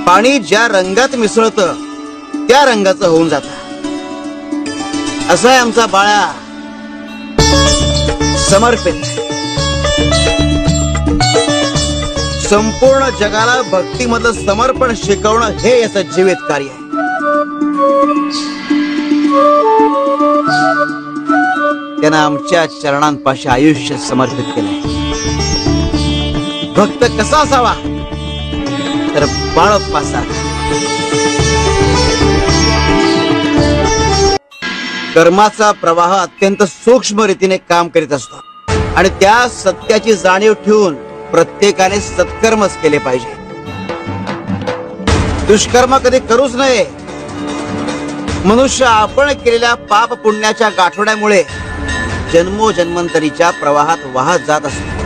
पाणी ज्या रंगात मिसळतं त्या रंगाचं होऊन जातं. असा आहे आमचा बाळा, समर्पित. संपूर्ण जगाला भक्तीमधलं समर्पण शिकवणं हे याचं जीवित कार्य आहे. त्यानं आमच्या चरणांपाशी आयुष्य समर्पित केलंय. भक्त कसा असावा तर बाळप्पासारखा. कर्माचा प्रवाह अत्यंत सूक्ष्म रीतीने काम करीत असतो आणि त्या सत्याची जाणीव ठेवून प्रत्येकाने सत्कर्मच केले पाहिजे. दुष्कर्म कधी करूच नये. मनुष्य आपण केलेल्या पाप पुण्याच्या गाठोड्यामुळे जन्मोजन्मांतरीच्या प्रवाहात वाहत जात असतो.